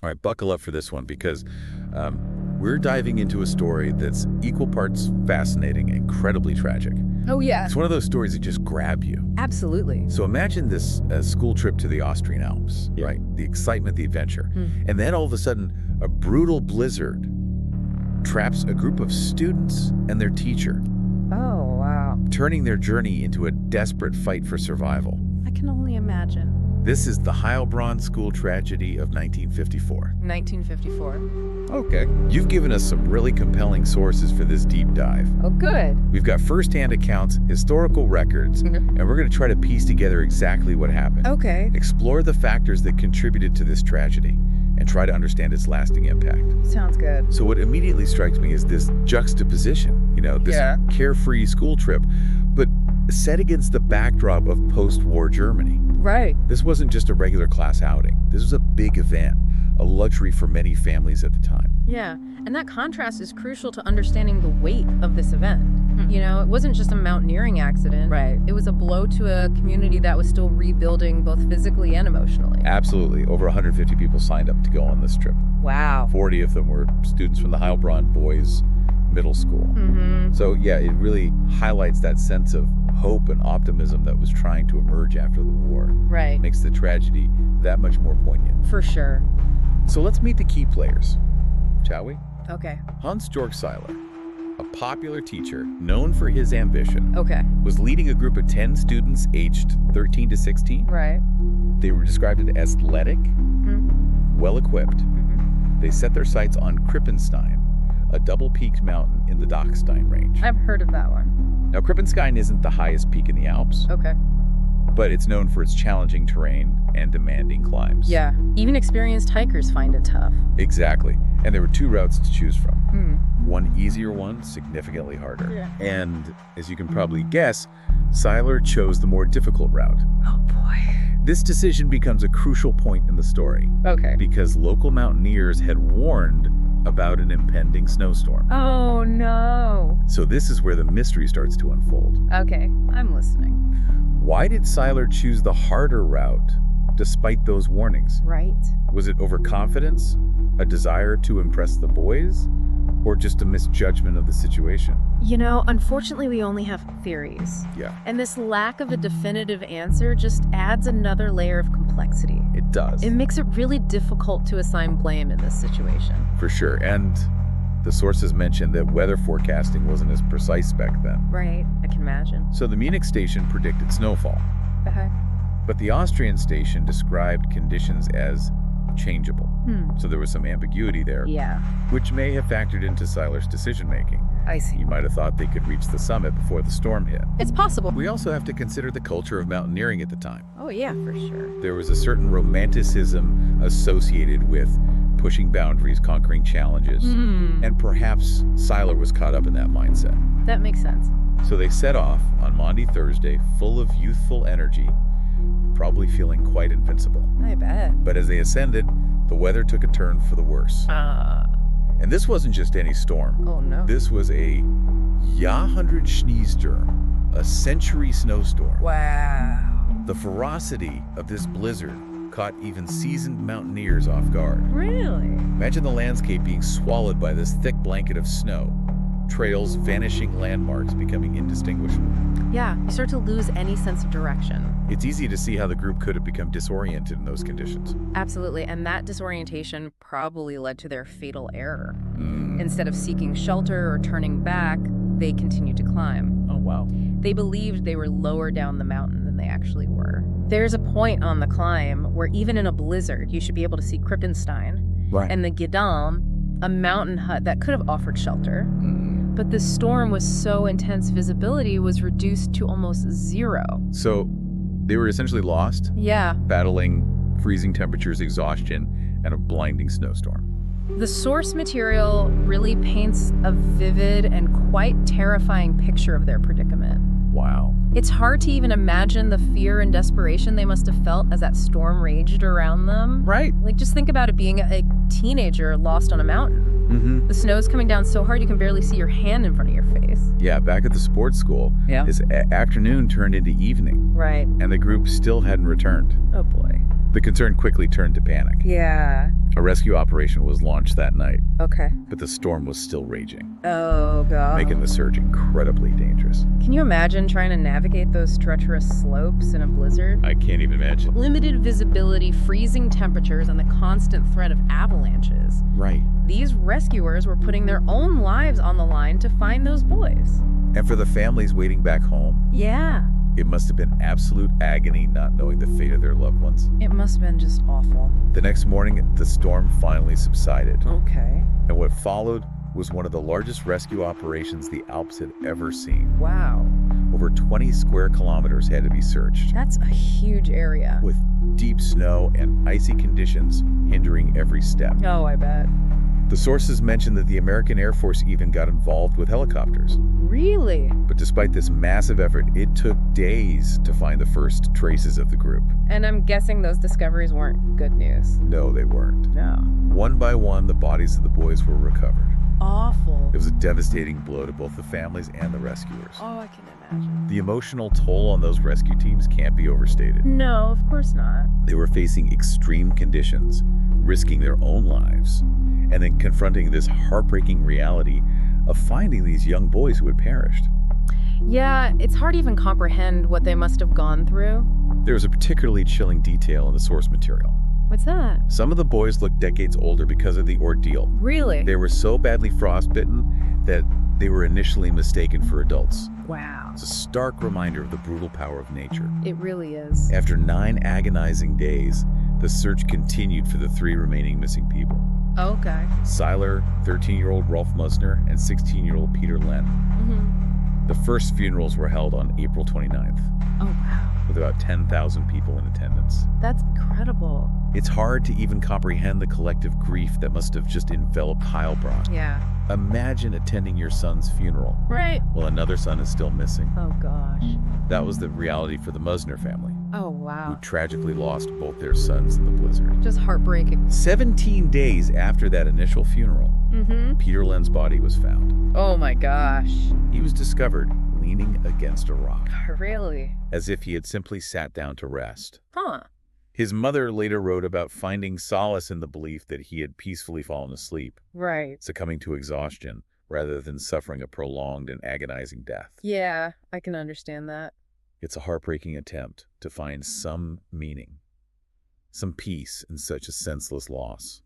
All right, buckle up for this one because we're diving into a story that's equal parts fascinating and incredibly tragic. Oh, yeah. It's one of those stories that just grab you. Absolutely. So imagine this school trip to the Austrian Alps, right? The excitement, the adventure. And then all of a sudden, a brutal blizzard traps a group of students and their teacher, Oh, wow. turning their journey into a desperate fight for survival. I can only imagine. This is the Heilbronn school tragedy of 1954. 1954. Okay. You've given us some really compelling sources for this deep dive. Oh, good. We've got firsthand accounts, historical records, and we're going to try to piece together exactly what happened. Okay. Explore the factors that contributed to this tragedy and try to understand its lasting impact. Sounds good. So what immediately strikes me is this juxtaposition, this carefree school trip, but set against the backdrop of post-war Germany. Right. This wasn't just a regular class outing. This was a big event, a luxury for many families at the time. Yeah, and that contrast is crucial to understanding the weight of this event. You know, it wasn't just a mountaineering accident. Right. It was a blow to a community that was still rebuilding both physically and emotionally. Absolutely. Over 150 people signed up to go on this trip. Wow. 40 of them were students from the Heilbronn Boys Middle School. So yeah, it really highlights that sense of hope and optimism that was trying to emerge after the war. Right. Makes the tragedy that much more poignant. For sure. So let's meet the key players, shall we? Okay. Hans-Georg Seiler, a popular teacher known for his ambition, Okay. was leading a group of 10 students aged 13 to 16. Right. They were described as athletic, well-equipped. They set their sights on Krippenstein, a double-peaked mountain in the Dachstein range. I've heard of that one. Now, Krippenstein isn't the highest peak in the Alps, Okay. but it's known for its challenging terrain and demanding climbs. Yeah. Even experienced hikers find it tough. Exactly. And there were two routes to choose from. One easier, one significantly harder. Yeah. And as you can probably guess, Seiler chose the more difficult route. Oh, boy. This decision becomes a crucial point in the story Okay. because local mountaineers had warned about an impending snowstorm. Oh, no. So this is where the mystery starts to unfold. Okay. I'm listening. Why did Seiler choose the harder route despite those warnings? Right. Was it overconfidence, a desire to impress the boys, or just a misjudgment of the situation? You know, unfortunately, we only have theories. Yeah, And this lack of a definitive answer just adds another layer of complexity. it does. It makes it really difficult to assign blame in this situation. For sure. And the sources mentioned that weather forecasting wasn't as precise back then. Right. I can imagine. So the Munich station predicted snowfall, Okay. but the Austrian station described conditions as changeable. So there was some ambiguity there, Yeah. which may have factored into Seiler's decision-making. I see. He might have thought they could reach the summit before the storm hit. It's possible. We also have to consider the culture of mountaineering at the time. Oh, yeah, for sure. There was a certain romanticism associated with pushing boundaries, conquering challenges, and perhaps Seiler was caught up in that mindset. That makes sense. So they set off on Maundy Thursday, full of youthful energy, probably feeling quite invincible. I bet. But as they ascended, the weather took a turn for the worse. And this wasn't just any storm. Oh, no. This was a Jahrhundert Schneesturm, a century snowstorm. Wow. The ferocity of this blizzard caught even seasoned mountaineers off guard. Really? Imagine the landscape being swallowed by this thick blanket of snow, trails vanishing, landmarks becoming indistinguishable. Yeah, you start to lose any sense of direction. It's easy to see how the group could have become disoriented in those conditions. Absolutely, and that disorientation probably led to their fatal error. Instead of seeking shelter or turning back, they continued to climb. Oh, wow. They believed they were lower down the mountain than they actually were. There's a point on the climb where even in a blizzard, you should be able to see Krippenstein Right. and the Gedam, a mountain hut that could have offered shelter. But the storm was so intense, visibility was reduced to almost zero. So they were essentially lost, Yeah. battling freezing temperatures, exhaustion, and a blinding snowstorm. The source material really paints a vivid and quite terrifying picture of their predicament. Wow. It's hard to even imagine the fear and desperation they must have felt as that storm raged around them. Right. Like, just think about it being a teenager lost on a mountain. The snow's coming down so hard you can barely see your hand in front of your face. Yeah, back at the sports school, this afternoon turned into evening, Right. and the group still hadn't returned. Oh, boy. The concern quickly turned to panic. Yeah. A rescue operation was launched that night, Okay. but the storm was still raging, Oh, God. making the search incredibly dangerous. Can you imagine trying to navigate those treacherous slopes in a blizzard? I can't even imagine. Limited visibility, freezing temperatures, and the constant threat of avalanches. Right. These rescuers were putting their own lives on the line to find those boys. And for the families waiting back home, Yeah. it must have been absolute agony not knowing the fate of their loved ones. It must have been just awful. The next morning, the storm finally subsided, Okay. and what followed was one of the largest rescue operations the Alps had ever seen. Wow. Over 20 square kilometers had to be searched, That's a huge area. with deep snow and icy conditions hindering every step. Oh, I bet. The sources mentioned that the American Air Force even got involved with helicopters. Really? But despite this massive effort, it took days to find the first traces of the group. And I'm guessing those discoveries weren't good news. No, they weren't. No. One by one, the bodies of the boys were recovered. Awful. It was a devastating blow to both the families and the rescuers. Oh, I can imagine. The emotional toll on those rescue teams can't be overstated. No, of course not. They were facing extreme conditions, risking their own lives, and then confronting this heartbreaking reality of finding these young boys who had perished. Yeah, it's hard to even comprehend what they must have gone through. There was a particularly chilling detail in the source material. What's that? Some of the boys looked decades older because of the ordeal. Really? They were so badly frostbitten that they were initially mistaken for adults. Wow. It's a stark reminder of the brutal power of nature. It really is. After 9 agonizing days, the search continued for the 3 remaining missing people. Okay. Seiler, 13-year-old Rolf Musner, and 16-year-old Peter Len. Mm-hmm. The first funerals were held on April 29th, Oh, wow. with about 10,000 people in attendance. That's incredible. It's hard to even comprehend the collective grief that must have just enveloped Heilbronn. Yeah. Imagine attending your son's funeral Right. while another son is still missing. Oh, gosh. That was the reality for the Musner family, Oh, who wow. tragically lost both their sons in the blizzard. Just heartbreaking. 17 days after that initial funeral, Mm-hmm. Peter Len's body was found. Oh, my gosh. He was discovered leaning against a rock, Really? as if he had simply sat down to rest. Huh. His mother later wrote about finding solace in the belief that he had peacefully fallen asleep, Right. succumbing to exhaustion, rather than suffering a prolonged and agonizing death. Yeah, I can understand that. It's a heartbreaking attempt to find some meaning, some peace in such a senseless loss.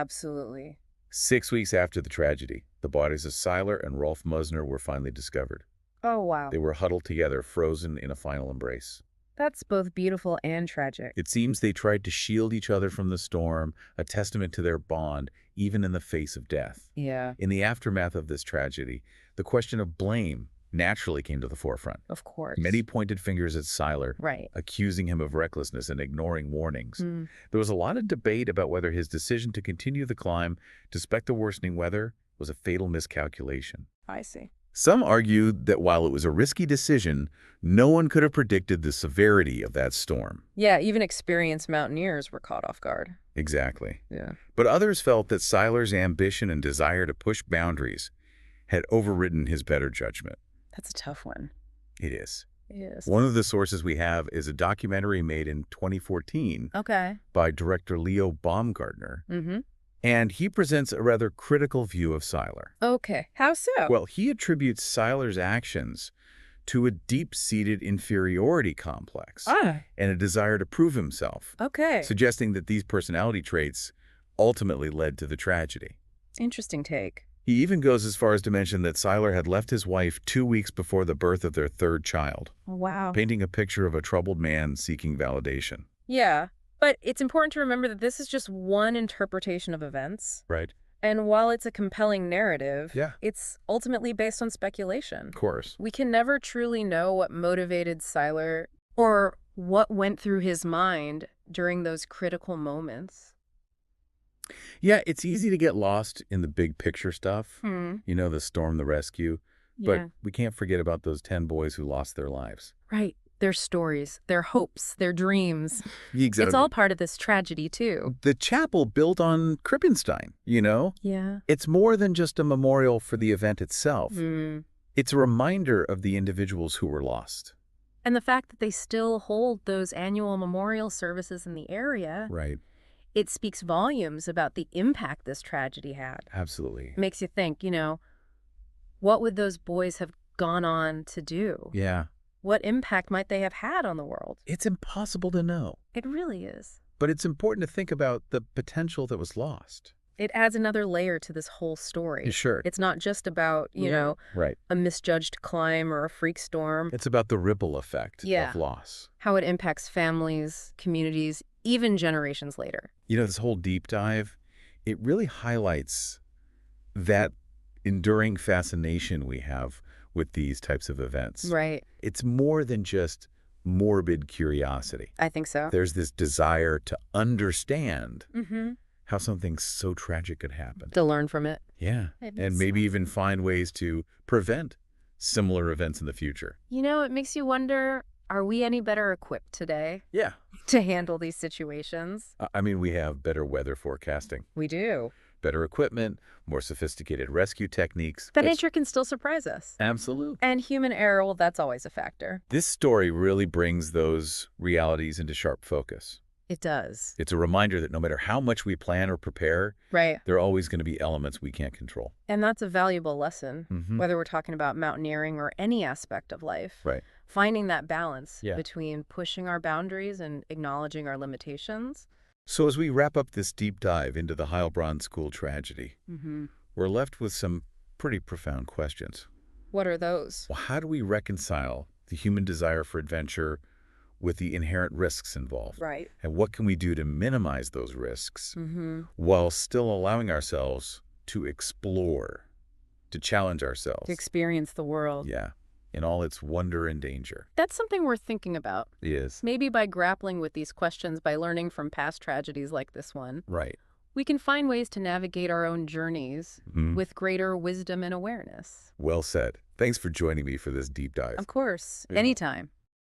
Absolutely. 6 weeks after the tragedy, the bodies of Seiler and Rolf Musner were finally discovered. Oh, wow. They were huddled together, frozen in a final embrace. That's both beautiful and tragic. It seems they tried to shield each other from the storm, a testament to their bond, even in the face of death. Yeah, In the aftermath of this tragedy, the question of blame naturally came to the forefront. of course. Many pointed fingers at Seiler, Right. accusing him of recklessness and ignoring warnings. Mm. There was a lot of debate about whether his decision to continue the climb, despite the worsening weather, was a fatal miscalculation. I see. Some argued that while it was a risky decision, no one could have predicted the severity of that storm. Yeah, even experienced mountaineers were caught off guard. Exactly. Yeah. But others felt that Seiler's ambition and desire to push boundaries had overridden his better judgment. That's a tough one. It is. It is. One of the sources we have is a documentary made in 2014 Okay. by director Leo Baumgartner, Mm-hmm. and he presents a rather critical view of Seiler. Okay. How so? Well, he attributes Seiler's actions to a deep-seated inferiority complex and a desire to prove himself, Okay. suggesting that these personality traits ultimately led to the tragedy. Interesting take. He even goes as far as to mention that Seiler had left his wife 2 weeks before the birth of their 3rd child, Wow. painting a picture of a troubled man seeking validation. Yeah, but it's important to remember that this is just one interpretation of events. Right? And while it's a compelling narrative, Yeah. it's ultimately based on speculation. Of course. We can never truly know what motivated Seiler or what went through his mind during those critical moments. Yeah, it's easy to get lost in the big picture stuff. You know, the storm, the rescue. But Yeah. we can't forget about those 10 boys who lost their lives. Right. Their stories, their hopes, their dreams. Exactly. It's all part of this tragedy, too. The chapel built on Krippenstein, you know? Yeah. It's more than just a memorial for the event itself. Mm. It's a reminder of the individuals who were lost. And the fact that they still hold those annual memorial services in the area, Right. it speaks volumes about the impact this tragedy had. Absolutely. It makes you think, what would those boys have gone on to do? Yeah. What impact might they have had on the world? It's impossible to know. It really is. But it's important to think about the potential that was lost. It adds another layer to this whole story. Sure. It's not just about, Right. a misjudged climb or a freak storm. It's about the ripple effect of loss. How it impacts families, communities, even generations later. This whole deep dive, it really highlights that enduring fascination we have with these types of events. Right. It's more than just morbid curiosity. I think so. There's this desire to understand how something so tragic could happen. To learn from it. Yeah. And maybe even find ways to prevent similar events in the future. It makes you wonder, are we any better equipped today Yeah. to handle these situations? I mean, we have better weather forecasting, We do. better equipment, more sophisticated rescue techniques. But nature can still surprise us. Absolutely. And human error, well, that's always a factor. This story really brings those realities into sharp focus. It does. It's a reminder that no matter how much we plan or prepare, Right. there are always going to be elements we can't control. And that's a valuable lesson, Mhm. whether we're talking about mountaineering or any aspect of life. Right. Finding that balance Yeah. between pushing our boundaries and acknowledging our limitations. So as we wrap up this deep dive into the Heilbronn school tragedy, we're left with some pretty profound questions. What are those? Well, how do we reconcile the human desire for adventure with the inherent risks involved? Right. And what can we do to minimize those risks while still allowing ourselves to explore, to challenge ourselves? To experience the world. Yeah, in all its wonder and danger. That's something worth thinking about. It is. Maybe by grappling with these questions, by learning from past tragedies like this one, Right. we can find ways to navigate our own journeys with greater wisdom and awareness. Well said. Thanks for joining me for this deep dive. Of course, anytime.